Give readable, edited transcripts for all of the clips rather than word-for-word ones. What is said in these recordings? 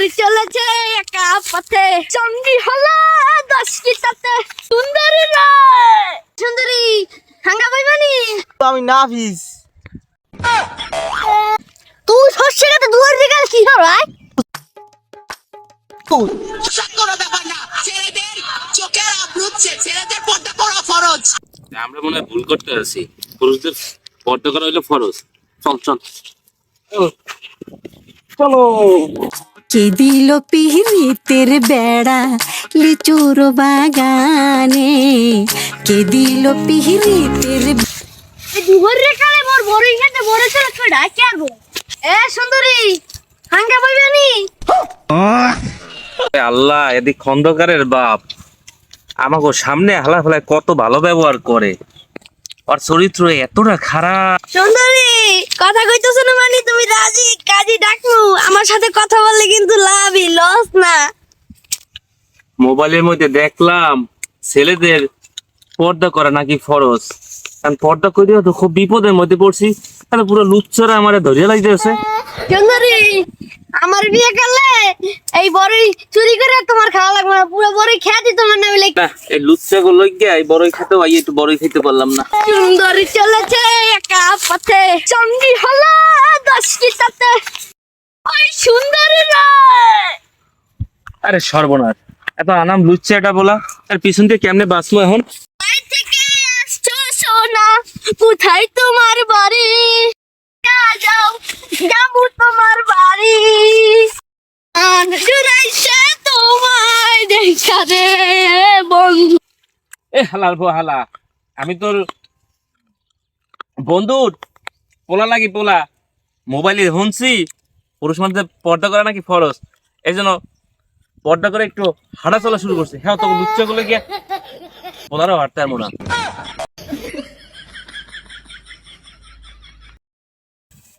সুন্দরী চলেছে একা পথে, চন্ডী হলো দশকিটাতে। সুন্দরী রে সুন্দরী হাঙ্গা বইবানি। আমি নাফিস। তুই সর্ষে গাতে দুয়ার দিকে কি হরাই? কোনো ব্যাপার না, ছেলেদের চোখের আবরুচ্ছে, ছেলেদের পর্দা করা ফরজ। আমরা মনে হয় ভুল করতে আছি, পুরুষদের পর্দা করা হইলো ফরজ। চল চল চলো। কে দিল পিহিতের বেড়া লিচুর বাগানে, কে দিল পিহিতের। দুয়ার রেখালে মোর বড়ই খেতে বড় ছেলে কই ডাকে আগো। এ সুন্দরী হাঙ্গা বইবানি। আল্লাহ, এদিক খন্দকারের বাপ আমাকে সামনে হালা ফেলায় কত ভালো ব্যবহার করে, আর চরিত্র এতটা খারাপ। সুন্দরী কথা কইতেছ না মানে তুমি রাজি? কাজী ডাকু আমার সাথে কথা বললে কিন্তু লাভই, লস না। মোবাইলের মধ্যে দেখলাম ছেলেদের পর্দা করা নাকি ফরজ। কারণ পর্দা করিও তো খুব বিপদের মধ্যে পড়ছি, তাহলে পুরো লুচ্চরা আমারে ধরিয়া লাগতেছে। সুন্দরী আমার বিয়ে করলে এই বড়ই চুরি করে তোমার খাওয়া লাগবে না, পুরো বড়ই খেয়ে দিত মানে বলে। না, এই লুচ্চা গুলো গিয়ে বড়ই খেতে হয়, একটু বড়ই খেতে পারলাম না। সুন্দরী চলেছে একা পথে, চন্ডী হলো দশকিটাতে। ওই সুন্দরী রে আরে সর্বনাশ, এত আনাম লুচ্চা এটা বলা, আর পিছন দিয়ে কেমনে বাঁচবো এখন? কোথায় থেকে আসছো সোনা, কোথায় তোমার বাড়ি? যাও যাবো তোমার বাড়ি, জুড়াইছে তোমায় দেখা রে বন্ধু। এ হালাল হালা, আমি তোর বন্ধুর পোলা লাগি পোলা। মোবাইলে শুনছি পুরুষ মানুষদের পর্দা করা নাকি ফরজ, এই জন্য পর্দা করে একটু হাঁটা চলা শুরু করছে। হ্যাঁ, তোকে লুচ্চা গুলো গিয়ে পোলারও হাঁটতে আর মনে হয়।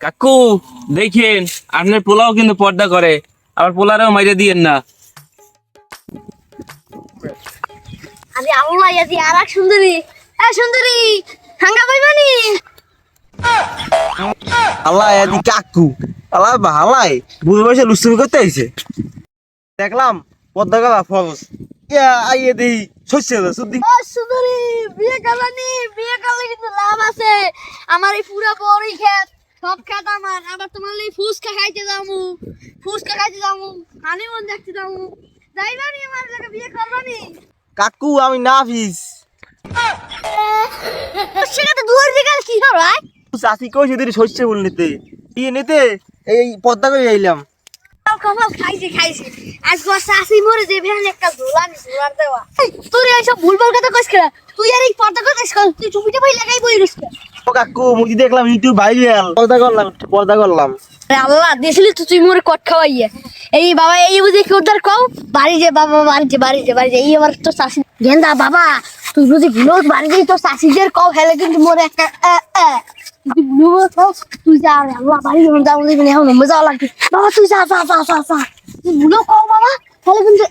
কাকু দেখেন, আপনার পোলাও কিন্তু পর্দা করে, আবার পোলারেও মাইরে দিয়েন না। আরে আল্লাহ ইয়াদি আরেক সুন্দরী। এ সুন্দরী হাঙ্গা বইবানি। আল্লাহ এদি কাকু আল্লাহ ভালাই বুঝে বসে লুস্তুমি করতে আইছে। দেখলাম পদ্মা গলা ফরজ, আইয়ে দেই শস্য শুদ্ধি। ও সুন্দরী বিয়ে করবানি, বিয়ে করলে কিন্তু লাভ আছে। আমার এই পুরো বড়ই ক্ষেত, সব ক্ষেত আমার। আবার তোমার এই ফুচকা খাইতে যাবো, ফুচকা খাইতে যাবো, হানিমুন দেখতে যাবো। যাইবানি আমার লাগে বিয়ে করবানি। কাকু আমি নাফিস। সেটা দুয়ার দিকে কি হরাই? চাষি কইছে দিদি শস্য বল নিতে, ইয়ে নিতে এই পদ্মা করে আইলাম। কপাল খাইছে খাইছে। আজকে শাশি মরে যে ভ্যান একটা ঝোলানি ঝোলার দেওয়া। তোর এইসব ভুলভাল কথা কইস কেন? তুই আর এই পর্দা করতেছ কেন? তুই চুপিটা ভাই লাগাই বই রইস কেন? ও কাকু মুই দেখলাম ইউটিউব ভাইরাল, পর্দা করলাম। আরে আল্লাহ দেশলি তো তুই মোরে কট খাওয়াইয়া। এই বাবা এই বুঝে কি উদ্ধার কও? বাড়ি যে বাবা, বাড়ি যে এই আমার তো শাশি গেন্দা বাবা। তুই বুঝি ভুলো বাড়ি যে তো শাশিদের কও হেলে কিন্তু মোরে একটা তুই ভুলো কও। তুই যা রে আল্লাহ বাড়ি যাও দিবি এখন মজা লাগবে বাবা। তুই যা যা যা যা তুই ভুলো কও বাবা হেলে কিন্তু